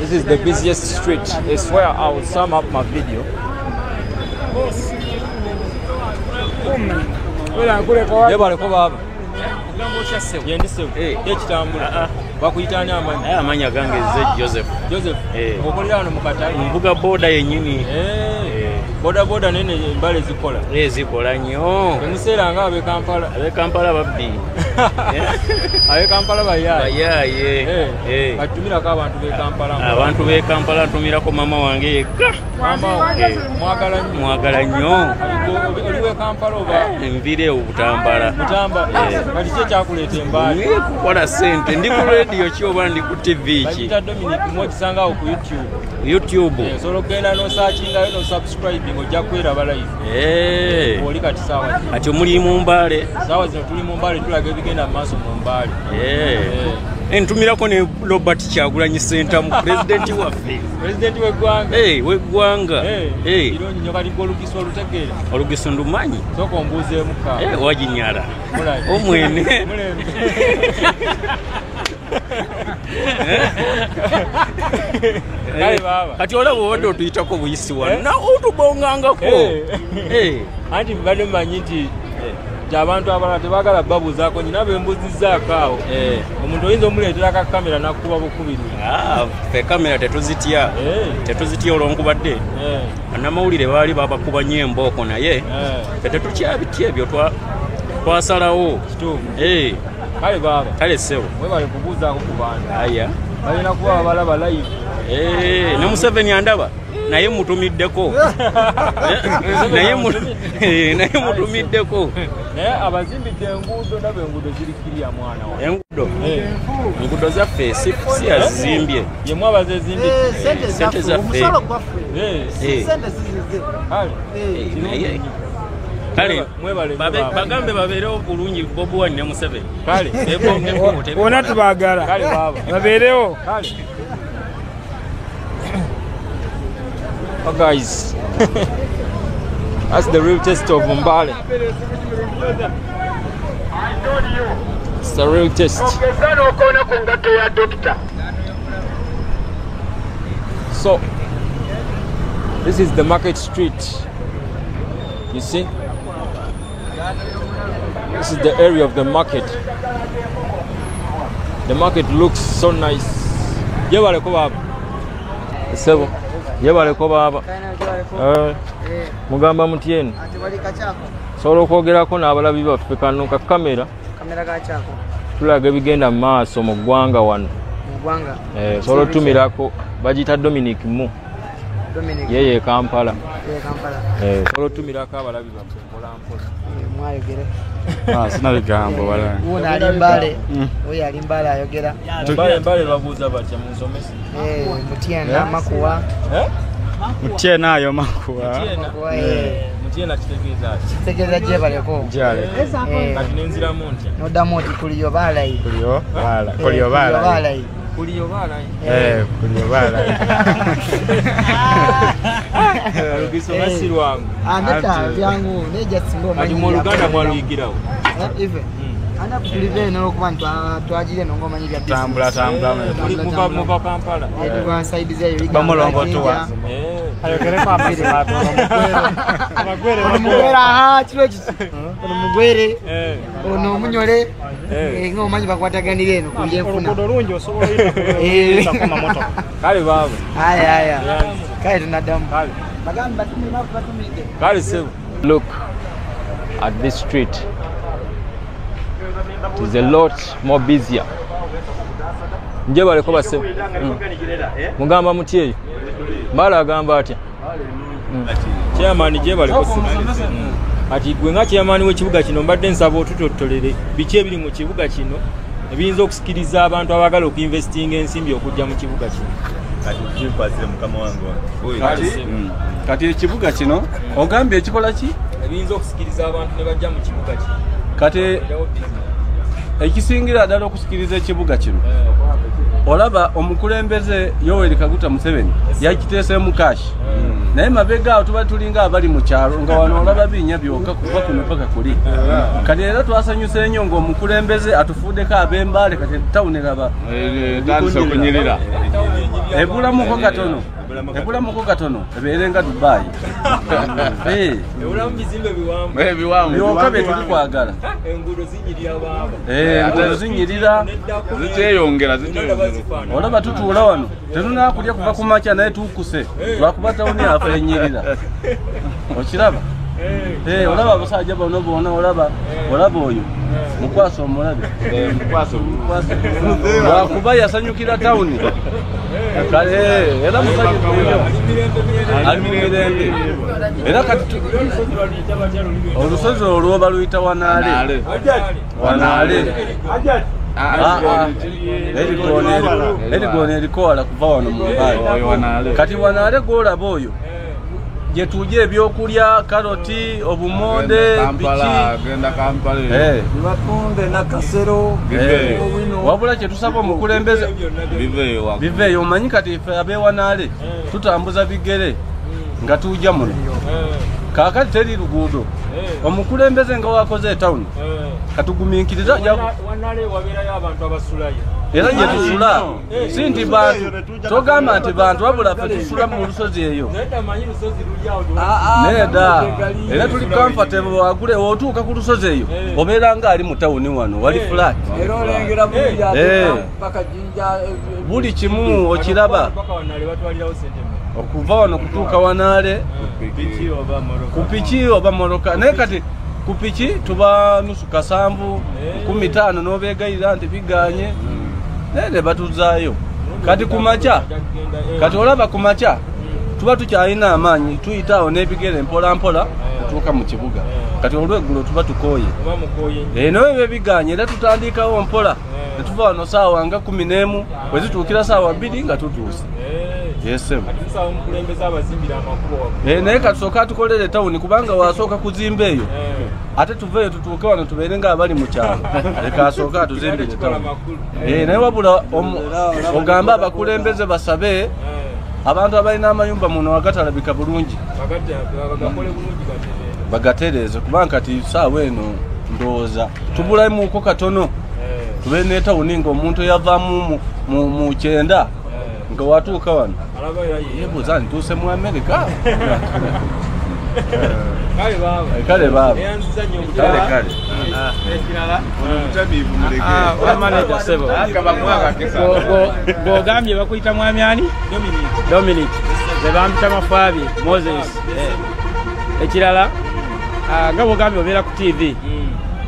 This is the busiest street. It's where I will sum up my video. Amanya gange Joseph. Joseph. Okolera no mukatali. Mbuga boda yenyini. Boda nene Mbale zikola. Zikola nnyo. Emusera nga abe Kampala. Abe Kampala babbi. Abe Kampala bayaye. Batumira ka abantu be Kampala. Abantu be Kampala ntumira ko mama wange yekka. Mama mwagala nnyo. Oliwe Kampala oba envire obutambala. Mutamba. Kati kye kyakuleeta Mbale. Kukola sente ndi ku radio ki oba ndi ku TV ki. Bakita Dominic mwogisanga ku YouTube. Solo genda no searchinga no subscribe ngojja kwera live. Oli kati sawa. Ati muri mu Mbale. Sawa zino tuli mu Mbale tulaga ebigenda maaso mu Mbale. Entumirako ne Robert Kyagulanyi Center mu president waffe. President w'eggwanga. W'eggwanga. Iro nnyo kati golukiso olutegeera. Olugiso ndumanyi. Soko mbuzeemu ka. Waginyala. Omwene. Kati olaba obadde otuyitako buyisi wano otubongangako. Anti mbadde mmanyi nti abantu abalala tebaagala babuzaako nyina bembuzizzaako awo. Omuntu oyinza omuleetera ka kamera n'akuba bukubirira. Ffe kamera tetuzitya. Tetuzitya olw'onkubadde. Bannamawulire baali babakuba nnyo embooko naye ffe tetukyabitya ebyo twasalawo. Kale baba. Kale ssebo. Webale kubuuzaako ku bantu. Aya. Balina kuba balaba live. Ne Museveni andaba. Naye mutumiddeko. Naye mutumiddeko. Naye abazimbidde enguudo ndaba enguudo ziri kiriya mwana wa. Enguudo zaffe si azizimbye. Yemu abazezimbye. Sente zaffe. Sente zizizze. Kale bagambe babeerewo bulungi Bobi Wine ne Museveni. Kale bona tubagala. Kale baba babeerewo. Kale. Oh guys. That's the real test of Mbale. It's the real test. So this is the market street. You see? This is the area of the market. The market looks so nice. Yebale ko baba. Sebo. Yebale ko baba. Mugamba mutieni. Ati wali kachako. Solo kwogerako n'abalabi baffe kano ka kamera. Kamera kachako. Tulaga ebigenda mu maaso mu ggwanga wano. Mu ggwanga. Solo tumirako bagita Dominic mu. Dominic. Yeye Kampala. Kampala. Solo tumirako abalabi baffe mpola mpola. Mwayogere. Sina bigambo wala. Uno ali Mbale. Oyo ali Mbale ayogera. Mbale babuuza batya munsomesa. Mutiena makuwa. Mutiena ayo makuwa. Mutiena kitegeeza ki? Kitegeeza gye baleko. Jale. Kati nenziramu ntya? Noddamu oti kuliyo baalayi. Kuliyo baalayi. Kuliyo baalayi. Kuliyo baalayi. Lugiso basi lwangu. Andeta byangu neja singo manyi. Ati mu Luganda mwaluyigirawo. Ive. Ana kulive no kubantu twajire no ngoma nyiri ya business. Tambula. Muva Kampala. Edwa side ze yiri. Bamulongo tuwa. Ayogere kwa amasato omugwera aha kiro ki omugwere ono munyole ngomanyi bakwataganire eno kulye mfuna Kodolungi osobola ita koma moto. Kale baba. Aya. Kale tunadamu. Bagamba batumide. Kale sebo. Look at this street. It is a lot more busier. Nje baleko base. Mugamba mutyeyo. Mbale agamba atya. Chairman je baleko. Ati gwe nga chairman w'ekibuga kino mbadde nsaba otutotolere biki ebiri mu kibuga kino ebiyinza okusikiriza abantu abagala okuinvestinga ensimbi okujja mu kibuga kino. Kati kikwasire mukama wange. Kati ekibuga kino ogambye ekikola ki? Ebiyinza okusikiriza abantu ne bajja mu kibuga kino. Kati ekisingira ddala okusikiriza ekibuga kino olaba omukulembeze Yoweri Kaguta Museveni yakiteesemu kashi naye mabega awo tuba tulinga abali mu kyalo nga wano olaba binnya byokka kuva kuno paka kuli kati era twasanyusa ennyo ng'omukulembeze atufuddeko ab'Embale kati tawuni eraba tandise okunyirira ebulamuko katono ebulamuko katono ebeerenga Dubai byoka bye tuli kwagala enguudo zinyirira zikyeyongera olaba tutuula wano tetunakulya kuva ku makya naye tukuse lwakuba tawuni afe enyirira okiraba olaba abasajja bano boona olaba oyo mukwasa omulabe lwakuba yasanyukira tawuni era musajja ali mu mirembe era kati olusozi olwo baluyita Wanaale erigoona erikoola kuva wano mu Mbale kati Wanaale gwolaba oyo gye tujja ebyokulya karoti obumonde wabula kye tusaba omukulembeze biveeyo omanyi kati ife ab'Ewanaale tutambuza bigere nga tujja muno kaakati teri luguudo omukulembeze nga wakoze etawuni katugumiikiriza era gye tusula si nti bantu togamba nti bantu wabula ffe tusula mu lusozi eyo nedda era tuli comfortable wagule otuuka ku lusozi eyo obeera nga ali mu tawuni wano wali flat buli kimu okiraba okuva wano kutuuka Wanaale ku piki oba moroka naye kati ku piki tuba nusu kasanvu 15 n'obeegayira nti biganye nene batuzaayo kati kumakya kati olaba kumakya tuba tukyalina amaanyi tuyitaawo n'ebigere mpola mpola tutuuka mu kibuga kati olweggulo tuba tukooye naye bye biganye era tutandikawo mpola ne tuva wano saawa nga 11 bwe zituukira saawa 2 nga tutuuse naye katusooka tukolere tawuni kubanga wasooka kuzimba eyo ate tuveeyo tutuuke wano tubeere nga abali mu kyalo leka asooka atuzimba ekitawuni naye wabula ogamba abakulembeze basabe abantu abalina amayumba muno agatalabika bulungi bagatereeze kubanga kati saawa eno ndowooza tubulamuuko katono tubeere netawuni ng'omuntu eyavaamu mu 9 nga watuuka wano yebuuza ntuuse mu Amerika kale baba bw'ogambye bakuyita mwami ani Dominic be bampita Mafaabi Moses ekirala nga bw'ogambye obeera ku TV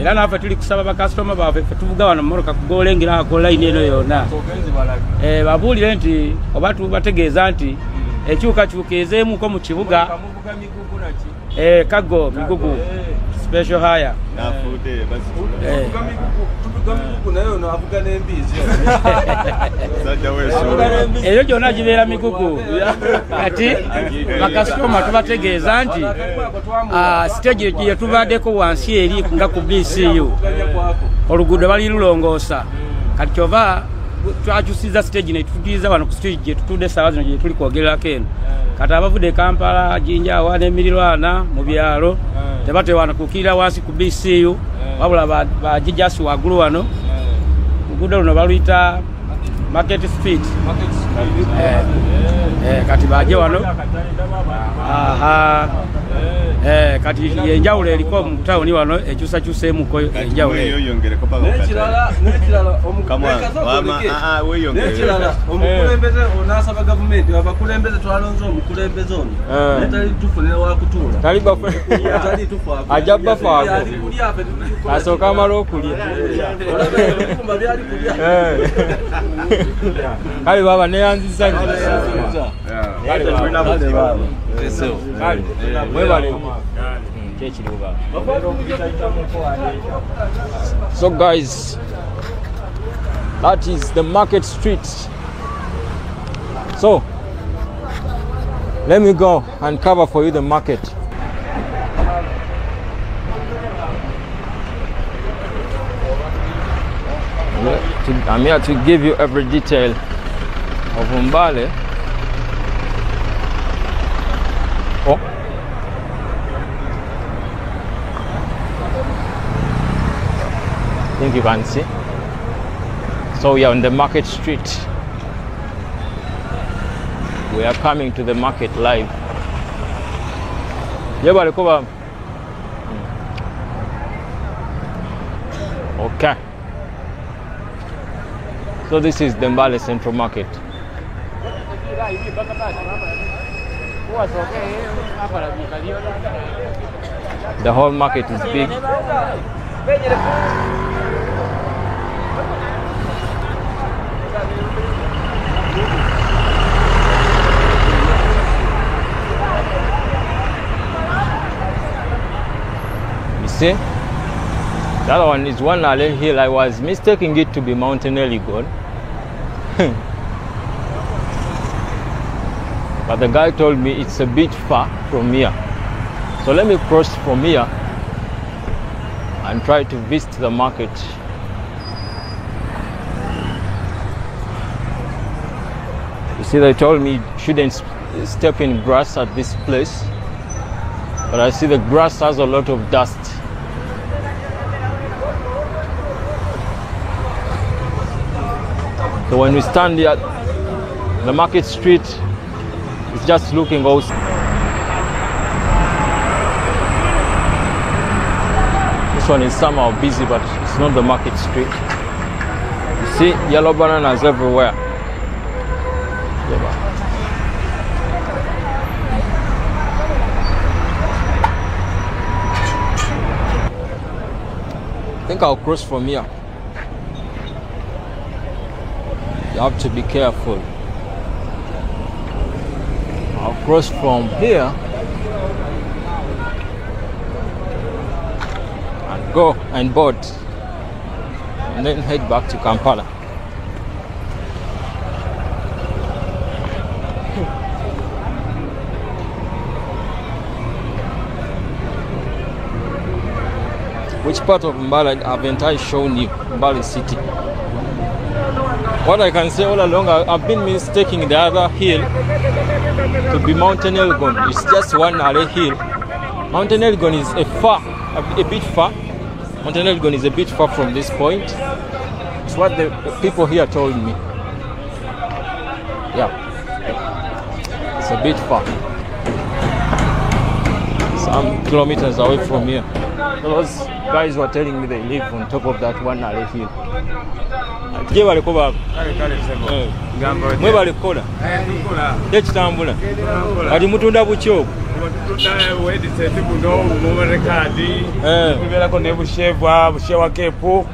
era naffe tuli kusaba bakasitoma baffe ffe tuvuga wano mumoroka kugolengera ko line eno yonna babuulire nti oba tubategeeza nti ekyukakyuka ezeemuko mu kibuga kago migugu special hire eyo gyonna gibeera migugu kati bakasitoma tubategeeza nti stage gye tubaddeko wansi eri nga ku BCU oluguudo bali lulongoosa kati kyova twakyusiza stage netututiiza wano ku stage gye tutudde essaawa zino gye tuli kwogererako eno kati abavudde Kampala Jinjawa n'Emirirwana mu byalo tebatewana kukirira wansi ku BCU wabula bagijasi waggulu wano oluguudo luno baluyita Market Street kati baje wano kati yenjawulo eriko mu tawuni wano ekyusakyuseemuko enjawulo omukulembeze onasaba gavumenti abakulembeze twalonze omukulembeze ono netali tufunira wakutuula ajja bafaako asooka amala okulya kale baba neyanziza so guys, that is the market street. So let me go and cover for you the market. I'm here to give you every detail of Mbale. Oh. I think you can see. So we are on the market street. We are coming to the market live. Yebalikoba. Okay. So this is the Mbale Central Market. The whole market is big. You see? The other one is one Mbale hill. I was mistaking it to be Mountain Elgon. But the guy told me it's a bit far from here. So let me cross from here and try to visit the market. You see, they told me shouldn't step in grass at this place. But I see the grass has a lot of dust. So when we stand here at the market street, it's just looking also. This one is somehow busy, but it's not the market street. You see yellow bananas everywhere. I think I'll cross from here. You have to be careful. I'll cross from here and go and board and then head back to Kampala. Which part of Mbale haven't I shown you? Mbale city. What I can say all along, I've been mistaking the other hill to be Mountain Elgon. It's just one Mbale hill. Mountain Elgon is a bit far. Mountain Elgon is a bit far from this point. It's what the people here told me. Yeah, it's a bit far. Some kilometers away from here. Those guys were telling me they live on top of that one Mbale hill. Je balikoba mwe balikola ekitambula ati mutunda bukyoko tubeerako ne bushewa kepu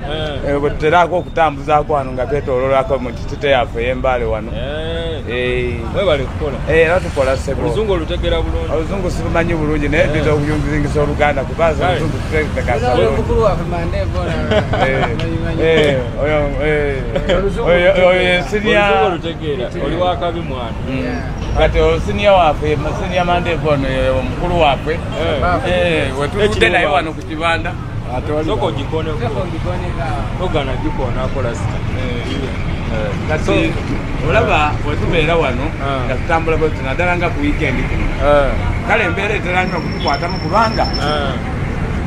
bwetuterako okutambuzaako wano nga twetololako mu kitite yaffe ey'Embale wano. Mwe balikola era tukola sebo. Oluzungu olutegera bulungi? Oluzungu sibumanyi bulungi naye ddita okuyungizingisa Oluganda kubaza oluzungu tutekasa oyo sinia oli wakabi mwana kati sinia waffe sinia mandevono omukulu waffe wetuludde naye wano ku kibanda soko gikone ogana gikona akola sita kati olaba wetubeera wano nga tutambula bwe naddala nga ku weekend kuno kale embeera eteranga okutukwatamu kubanga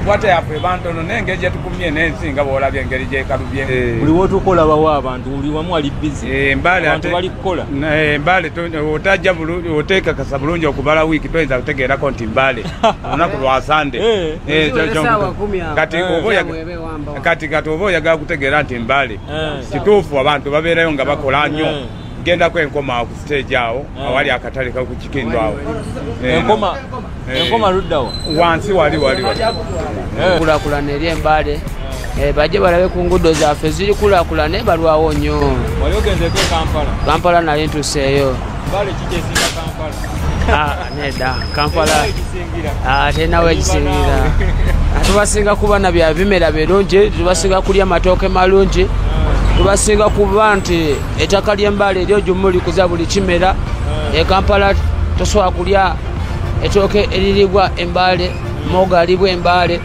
kwata yaffe bantono n'engeri gye tukumye n'ensi nga bw'olabye engeri gyekalubye buli wotukola bawo abantu buli wamu ali bizi abantu bali kukola Mbale otajja bulungi oteekakasa bulungi okubala wiiki toyinza kutegeerako nti Mbale olunaku lwa Sande kati oba oyagala kutegeera nti Mbale kituufu abantu babeerayo nga bakola nnyo gendako enkoma ku stage awo awali akatale ku kikindo awo enkoma luddawo wansi wali kulaakulana eri Mbale bajje balabe ku nguudo zaffe ziri kulaakulana balwawo nnyo. Wali ogendeko Kampala naye ntuseeyo. Mbale kikyesinga Kampala? Nedda Kampala tenawo egisingira. Tubasinga kuba na bya bimera birungi, tubasinga kulya matooke malungi, tubasinga kuba nti ettaka ly'Embale eryo gy'omu likuza buli kimera. Kampala tosobola kulya ettooke eriribwa Mbale, moga alibwa Mbale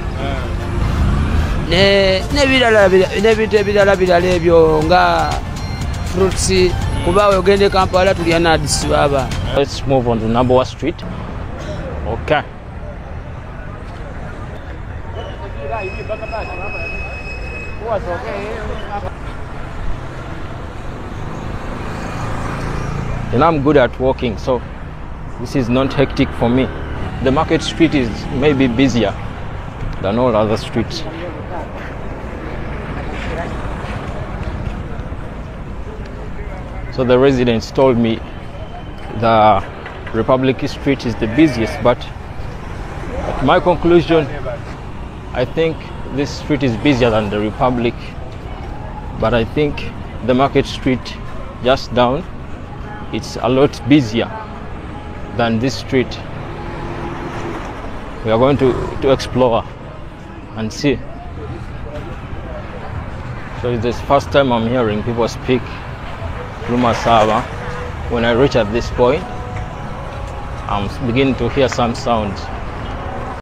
n'ebintu ebirala ebyo nga fruits kuba ogende Kampala tulya nuts baba. Let's move on to Nambowa Street. Okay. and I'm good at walking, so this is not hectic for me. The market street is maybe busier than all other streets. So the residents told me the Republic Street is the busiest, but my conclusion, I think this street is busier than the Republic, but I think the Market Street just down, it's a lot busier than this street. We are going to explore and see. So it's the first time I'm hearing people speak Lumasaba. When I reach at this point, I'm beginning to hear some sounds.